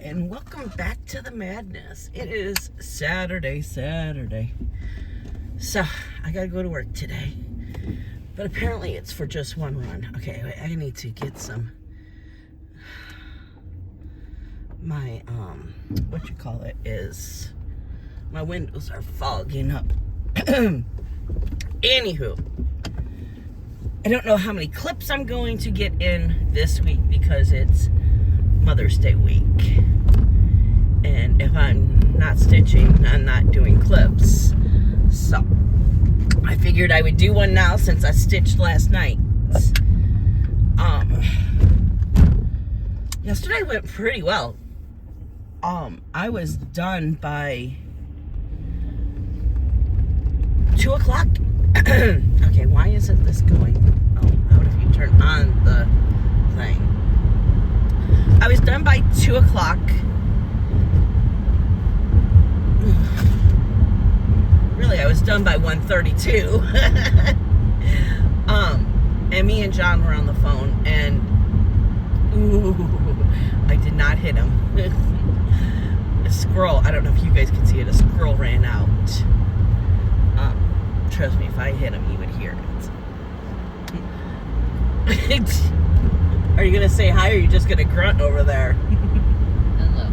and welcome back to the madness. It is Saturday. So, I gotta go to work today. But apparently it's for just one run. Okay, wait, I need to get some... My, my windows are fogging up. Anywho, I don't know how many clips I'm going to get in this week because it's Mother's Day week. And if I'm not stitching, I'm not doing clips. So, I figured I would do one now since I stitched last night. Yesterday went pretty well. I was done by 2 o'clock. Okay, why isn't this going? Oh, how do you turn on the thing? I was done by 2 o'clock. Really, I was done by 1:32. And me and John were on the phone, and ooh, I did not hit him. A squirrel, I don't know if you guys can see it, a squirrel ran out. Trust me, if I hit him, you would hear it. Are you going to say hi, or are you just going to grunt over there? Hello.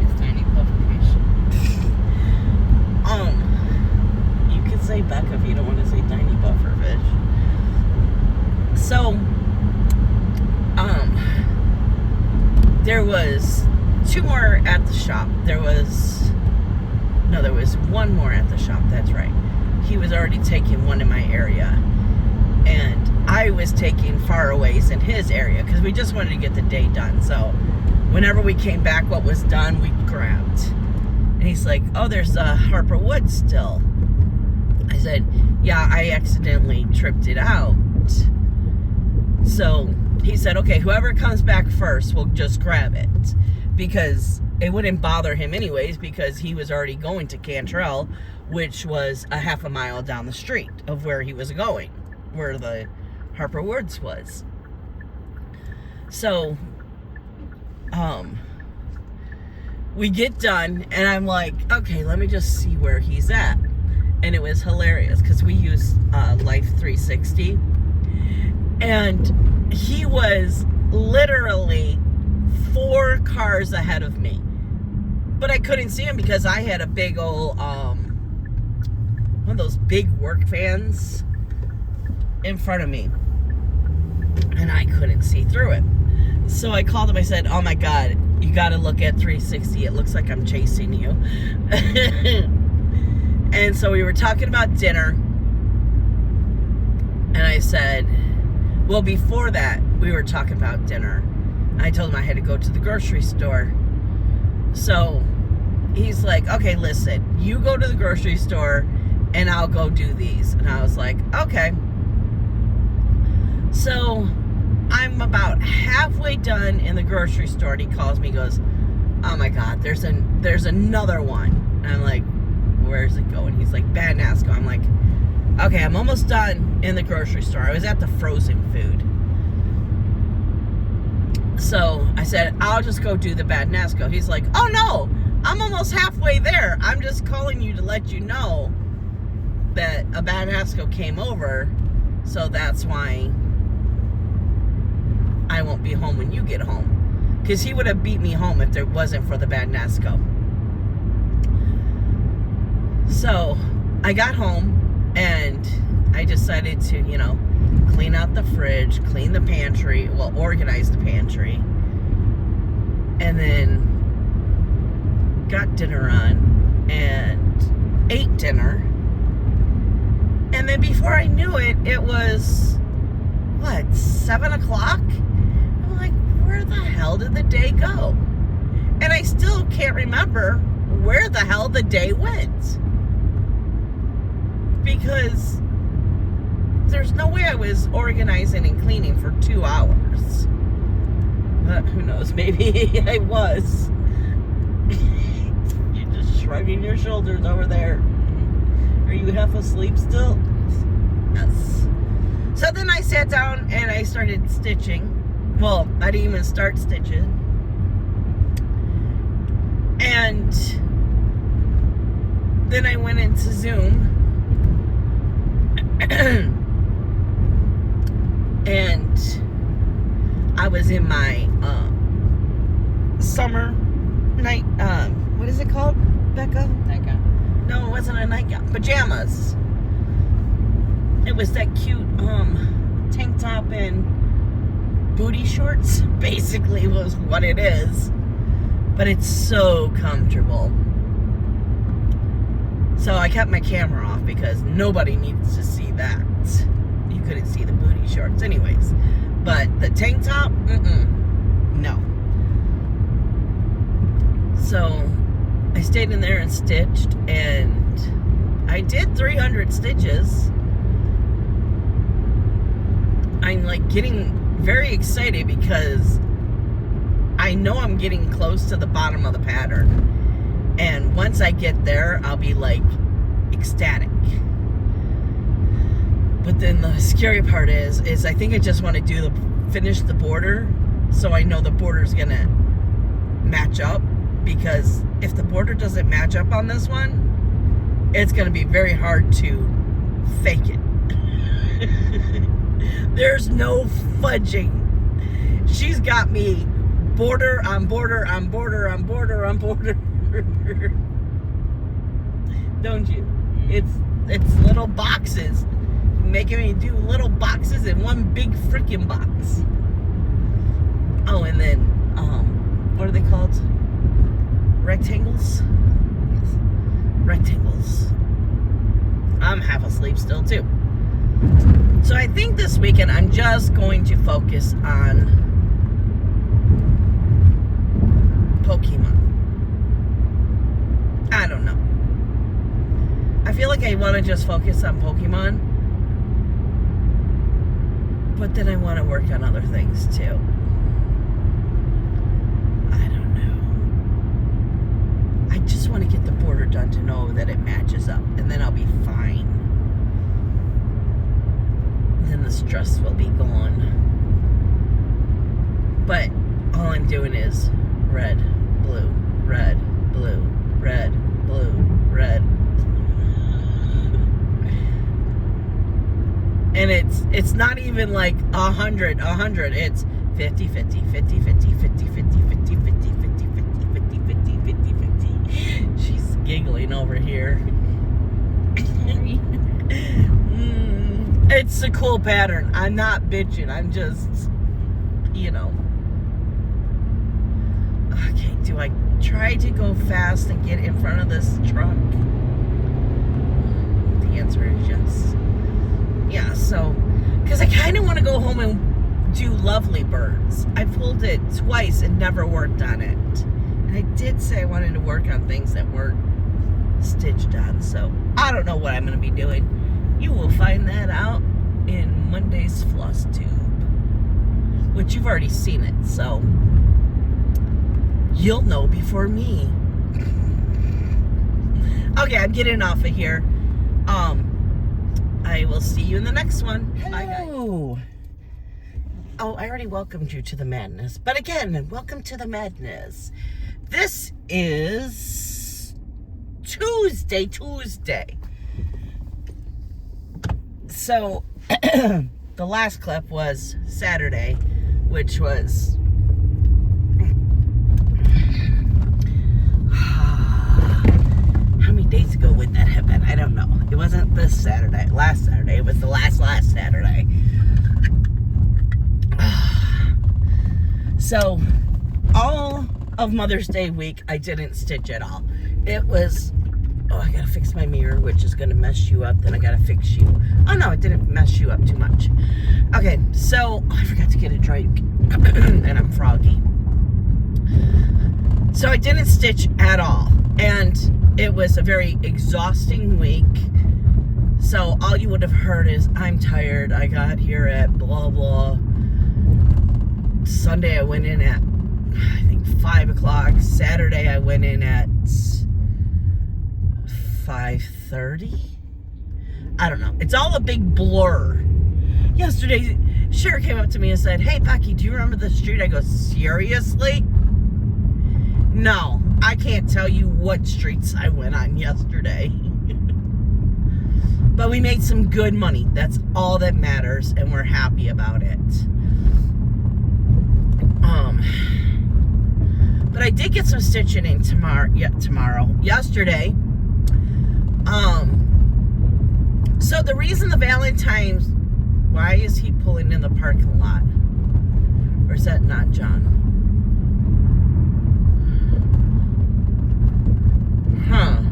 It's tiny pufferfish. You could say Becca if you don't want to say tiny pufferfish. So, there was 2 more at the shop. There was one more at the shop, that's right. He was already taking one in my area. And I was taking faraways in his area because we just wanted to get the day done. So whenever we came back, what was done, we grabbed. And he's like, oh, there's a Harper Wood still. I said, yeah, I accidentally tripped it out. So he said, okay, whoever comes back first will just grab it. Because it wouldn't bother him anyways, because he was already going to Cantrell, which was a half a mile down the street of where he was going, where the Harper Woods was. So, we get done, and I'm like, okay, let me just see where he's at. And it was hilarious, because we use Life 360, and he was literally 4 cars ahead of me. But I couldn't see him because I had a big old, one of those big work fans in front of me. And I couldn't see through it. So I called him, I said, oh my God, you gotta look at 360. It looks like I'm chasing you. And so we were talking about dinner. And I said, well, before that, we were talking about dinner. I told him I had to go to the grocery store. So he's like, okay, listen, you go to the grocery store and I'll go do these. And I was like, okay. So I'm about halfway done in the grocery store, and he calls me, goes, oh my God, there's another one. And I'm like, where's it going? He's like, Bad Nasco. I'm like, okay, I'm almost done in the grocery store. I was at the frozen food. So I said, I'll just go do the Bad Nasco. He's like, oh no, I'm almost halfway there. I'm just calling you to let you know that a Bad Nasco came over, so that's why I won't be home when you get home. Because he would have beat me home if there wasn't for the Bad Nasco. So I got home and I decided to, clean out the fridge, clean the pantry, well, organize the pantry, and then got dinner on and ate dinner. And then before I knew it, it was, 7 o'clock? I'm like, where the hell did the day go? And I still can't remember where the hell the day went. Because there's no way I was organizing and cleaning for 2 hours. But who knows, maybe I was. You're just shrugging your shoulders over there. Are you half asleep still? Yes. So then I sat down and I started stitching. Well, I didn't even start stitching. And then I went into Zoom. And I was in my summer night, what is it called, Becca? Nightgown. No, it wasn't a nightgown. Pajamas. It was that cute tank top and booty shorts, basically was what it is. But it's so comfortable. So I kept my camera off because nobody needs to see that. You couldn't see the booty shorts anyways. But the tank top, no. So I stayed in there and stitched, and I did 300 stitches. I'm like getting very excited because I know I'm getting close to the bottom of the pattern. And once I get there, I'll be like ecstatic. But then the scary part is I think I just want to finish the border, so I know the border's gonna match up, because if the border doesn't match up on this one, it's gonna be very hard to fake it. There's no fudging. She's got me border on border on border on border on border. Don't you? It's little boxes. Making me do little boxes in one big freaking box. Oh, and then what are they called? Rectangles? Yes. Rectangles. I'm half asleep still too. So I think this weekend I'm just going to focus on Pokemon. I don't know. I feel like I want to just focus on Pokemon, but then I want to work on other things too. I don't know. I just want to get the border done to know that it matches up, and then I'll be fine. Then the stress will be gone. But all I'm doing is red, blue, red, blue, red, blue, red. And it's not even like 100. It's 50, 50, 50, 50, 50, 50, 50, 50, 50, 50, 50, 50, 50, 50. She's giggling over here. It's a cool pattern. I'm not bitching. I'm just, Okay, do I try to go fast and get in front of this truck? The answer is yes. Yeah, so, because I kind of want to go home and do Lovely Birds. I pulled it twice and never worked on it. And I did say I wanted to work on things that weren't stitched on, so I don't know what I'm going to be doing. You will find that out in Monday's Flosstube, which you've already seen it, so you'll know before me. Okay, I'm getting off of here. I will see you in the next one. Hello. Bye, guys. Oh, I already welcomed you to the madness. But again, welcome to the madness. This is Tuesday. So, the last clip was Saturday, which was... How many days ago would that have been? I don't know. It wasn't this Saturday. Last Saturday. It was the last Saturday. So, all of Mother's Day week, I didn't stitch at all. It was... Oh, I gotta fix my mirror, which is gonna mess you up. Then I gotta fix you. Oh, no, it didn't mess you up too much. Okay, so... I forgot to get a drink. And I'm froggy. So, I didn't stitch at all. And... it was a very exhausting week. So all you would have heard is, I'm tired. I got here at blah, blah. Sunday I went in at, I think, 5 o'clock. Saturday I went in at 5:30. I don't know. It's all a big blur. Yesterday Cher came up to me and said, "Hey, Becky, do you remember the street?" I go, "Seriously? No, I can't tell you what streets I went on yesterday." But we made some good money. That's all that matters, and we're happy about it. But I did get some stitching in yesterday. So the reason the Valentine's, why is he pulling in the parking lot? Or is that not John? Huh.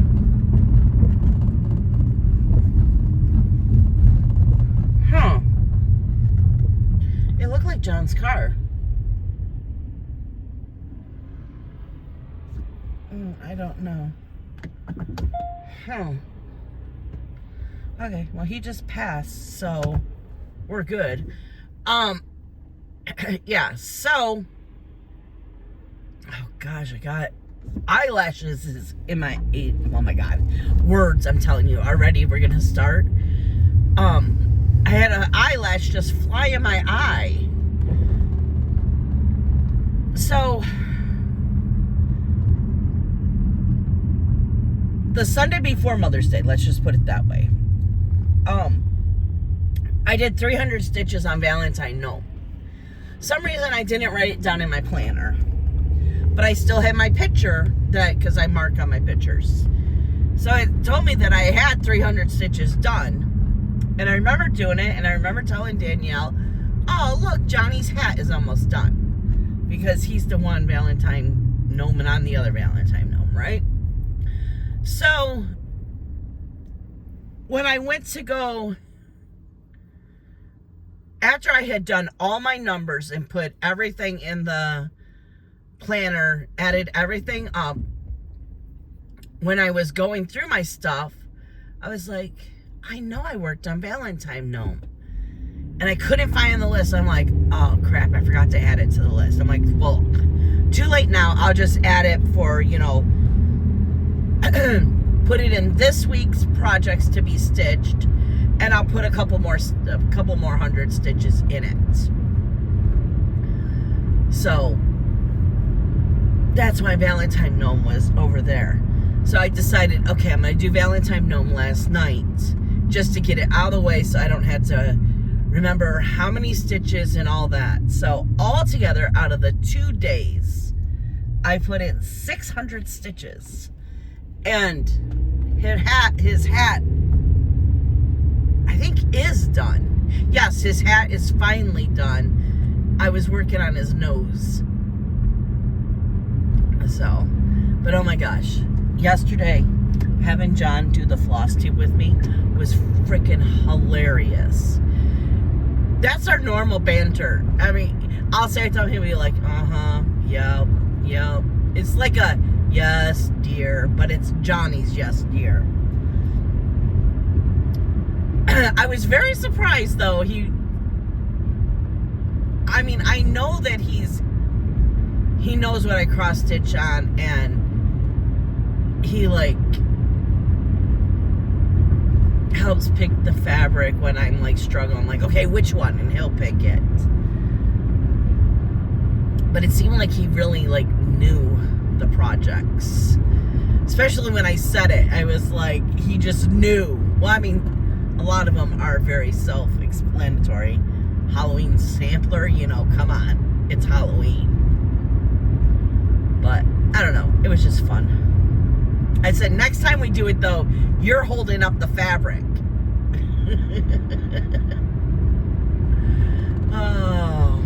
Huh. It looked like John's car. I don't know. Huh. Okay, well, he just passed, so we're good. Yeah, so, oh gosh, I got eyelashes in my, oh my God, words, I'm telling you, already we're gonna start. I had an eyelash just fly in my eye. So, the Sunday before Mother's Day, let's just put it that way. I did 300 stitches on Valentine Gnome. Some reason I didn't write it down in my planner, but I still had my picture because I mark on my pictures. So it told me that I had 300 stitches done, and I remember doing it, and I remember telling Danielle, "Oh, look, Johnny's hat is almost done," because he's the one Valentine Gnome and I'm the other Valentine Gnome, right? So when I went to go, after I had done all my numbers and put everything in the planner, added everything up, when I was going through my stuff, I was like, I know I worked on Valentine Gnome. And I couldn't find the list. I'm like, oh crap, I forgot to add it to the list. I'm like, well, too late now. I'll just add it for, you know, put it in this week's projects to be stitched, and I'll put a couple more 100 stitches in it. So that's why Valentine Gnome was over there. So I decided, okay, I'm gonna do Valentine Gnome last night just to get it out of the way so I don't have to remember how many stitches and all that. So altogether, out of the 2 days, I put in 600 stitches. And his hat, I think, is done. Yes, his hat is finally done. I was working on his nose. So, but oh my gosh, yesterday, having John do the Flosstube with me was freaking hilarious. That's our normal banter. I mean, I'll say it to him, he'll be like, yep. It's like a, yes, dear, but it's Johnny's yes, dear. I was very surprised, though. I mean, I know that he knows what I cross stitch on, and he like helps pick the fabric when I'm like struggling. I'm like, okay, which one? And he'll pick it. But it seemed like he really like knew the projects, especially when I said it. I was like, he just knew. Well, I mean, a lot of them are very self-explanatory. Halloween sampler, you know, come on, it's Halloween. But I don't know, it was just fun. I said, next time we do it though, you're holding up the fabric. Oh.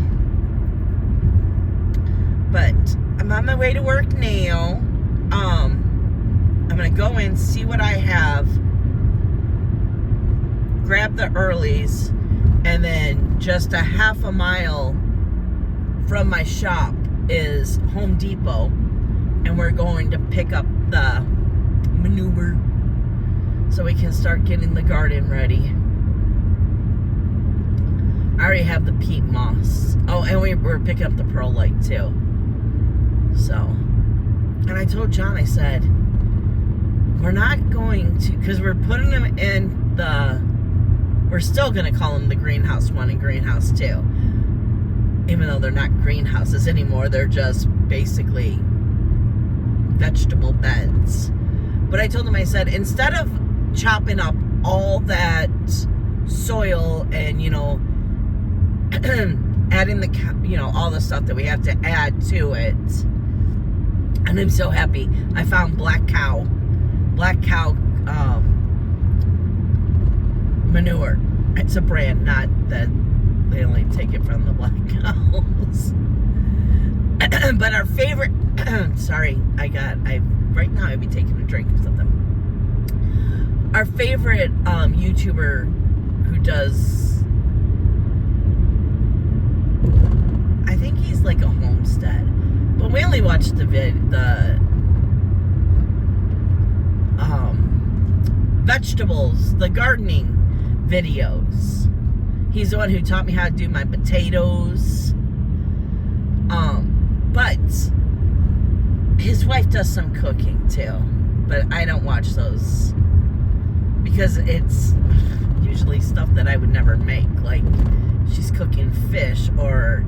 But I'm on my way to work now. I'm gonna go in, see what I have, grab the earlies, and then just a half a mile from my shop is Home Depot, and we're going to pick up the manure so we can start getting the garden ready. I already have the peat moss. Oh, and we're picking up the perlite too. So, and I told John, I said, we're not going to, because we're putting them in the we're still going to call them the greenhouse 1 and greenhouse 2. Even though they're not greenhouses anymore, they're just basically vegetable beds. But I told him, I said, instead of chopping up all that soil and, you know, adding the, you know, all the stuff that we have to add to it. And I'm so happy. I found Black Cow manure. It's a brand, not that they only take it from the black cows. But our favorite, sorry, right now I'd be taking a drink of something. Our favorite YouTuber who does, I think he's like a homestead, but we only watch the vegetables, the gardening videos. He's the one who taught me how to do my potatoes. But his wife does some cooking too, but I don't watch those because it's usually stuff that I would never make, like she's cooking fish or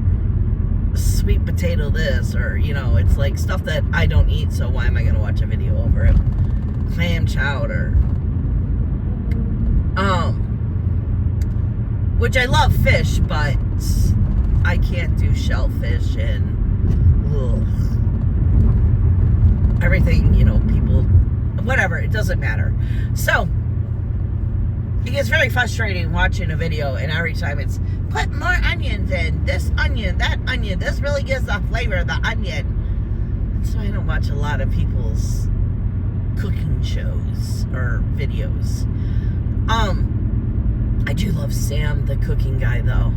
sweet potato this, or, you know, it's like stuff that I don't eat, so why am I going to watch a video over it? Clam chowder. Which I love fish, but I can't do shellfish and everything, you know, people, whatever, it doesn't matter. So it gets very frustrating watching a video, and every time it's put more onions in, this onion, that onion, this really gives the flavor of the onion. So I don't watch a lot of people's cooking shows or videos. I do love Sam, the cooking guy, though.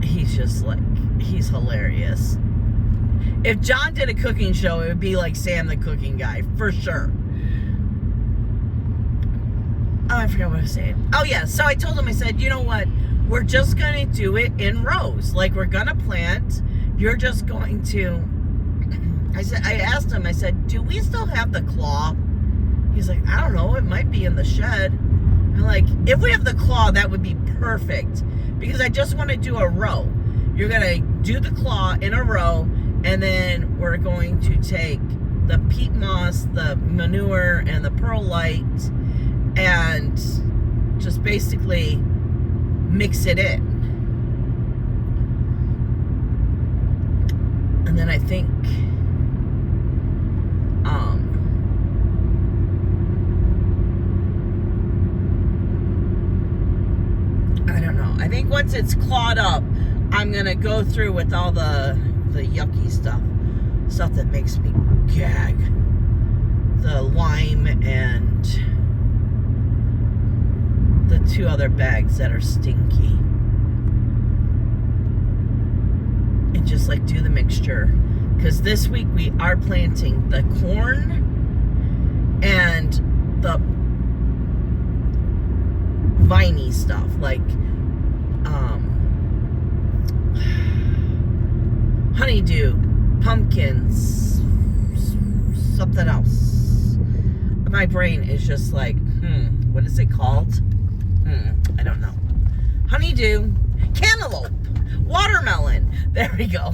He's just like, he's hilarious. If John did a cooking show, it would be like Sam, the cooking guy, for sure. Oh, I forgot what I was saying. Oh, yeah. So I told him, I said, you know what? We're just going to do it in rows. Like, we're going to plant. You're just going to... I asked him, I said, do we still have the claw? He's like, I don't know. It might be in the shed. I'm like, if we have the claw, that would be perfect. Because I just want to do a row. You're going to do the claw in a row. And then we're going to take the peat moss, the manure, and the perlite, and just basically mix it in. And then I think I don't know. I think once it's clawed up, I'm gonna go through with all the yucky stuff that makes me gag. The lime and the 2 other bags that are stinky. And just like do the mixture. Because this week we are planting the corn and the viney stuff, like honeydew, pumpkins, something else. My brain is just like, what is it called? I don't know. Honeydew, cantaloupe, watermelon. There we go.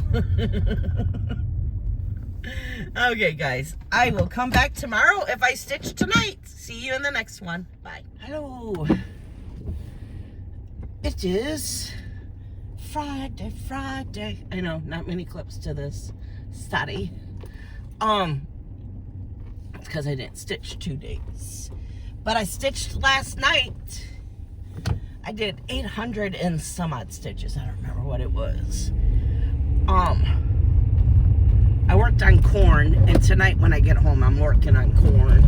Okay, guys. I will come back tomorrow if I stitch tonight. See you in the next one. Bye. Hello. It is Friday. I know, not many clips to this study. It's because I didn't stitch 2 days. But I stitched last night. I did 800 and some odd stitches. I don't remember what it was. I worked on corn, and tonight when I get home, I'm working on corn.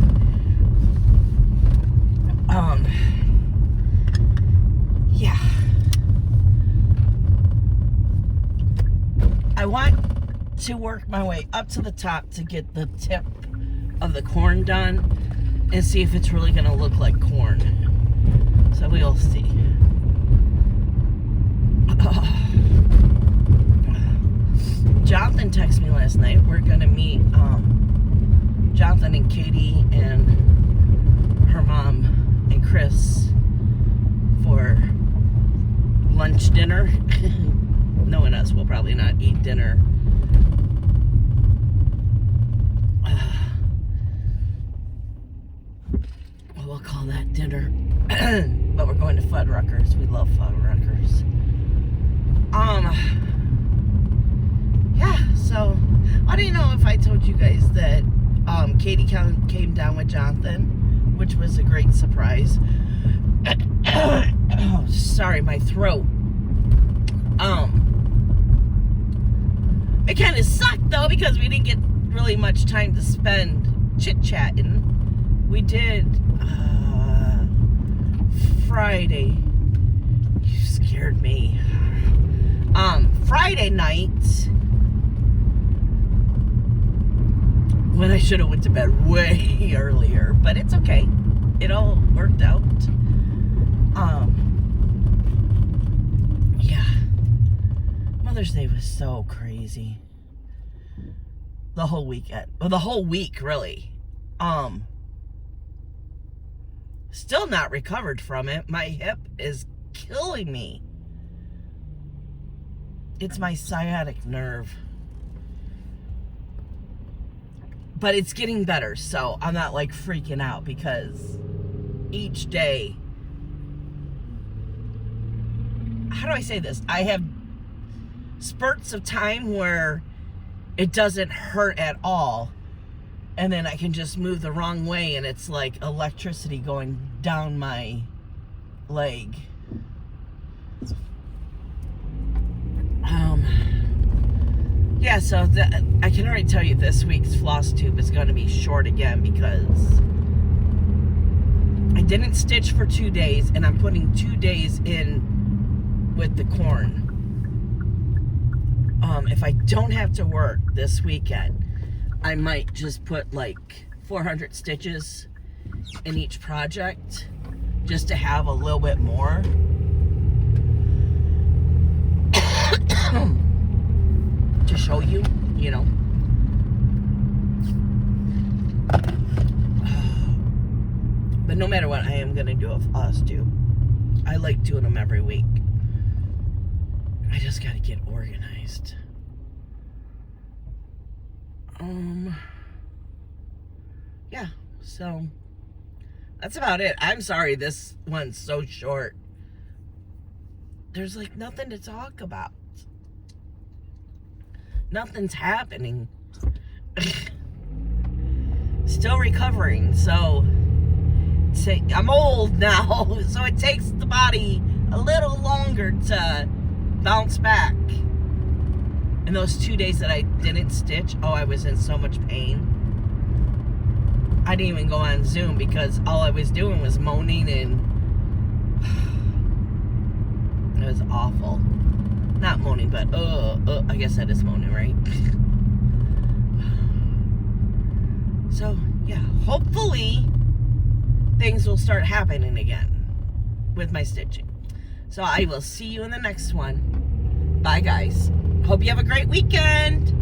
Yeah. I want to work my way up to the top to get the tip of the corn done and see if it's really going to look like corn. So we'll see. Jonathan texted me last night. We're going to meet Jonathan and Katie and her mom and Chris for lunch, dinner. Knowing us, we'll probably not eat dinner. We'll call that dinner. But we're going to Fuddruckers. We love Fuddruckers. Yeah, so I didn't know if I told you guys that Katie came down with Jonathan, which was a great surprise. Oh, sorry, my throat. It kind of sucked though because we didn't get really much time to spend chit-chatting. We did Friday. You scared me. Friday night, when I should have went to bed way earlier, but it's okay. It all worked out. Yeah. Mother's Day was so crazy. The whole weekend. Well, the whole week, really. Still not recovered from it. My hip is killing me. It's my sciatic nerve. But it's getting better, so I'm not like freaking out because each day, how do I say this? I have spurts of time where it doesn't hurt at all, and then I can just move the wrong way and it's like electricity going down my leg. Yeah, so I can already tell you this week's Flosstube is going to be short again because I didn't stitch for 2 days, and I'm putting 2 days in with the corn. If I don't have to work this weekend, I might just put like 400 stitches in each project just to have a little bit more. To show you, you know. But no matter what, I am going to do a Flosstube. I like doing them every week. I just got to get organized. Yeah, so that's about it. I'm sorry this one's so short. There's like nothing to talk about. Nothing's happening. Still recovering, so I'm old now, so it takes the body a little longer to bounce back. And those 2 days that I didn't stitch, oh, I was in so much pain. I didn't even go on Zoom because all I was doing was moaning, and it was awful. Not moaning, but I guess that is moaning, right? So, yeah, hopefully things will start happening again with my stitching. So I will see you in the next one. Bye, guys. Hope you have a great weekend.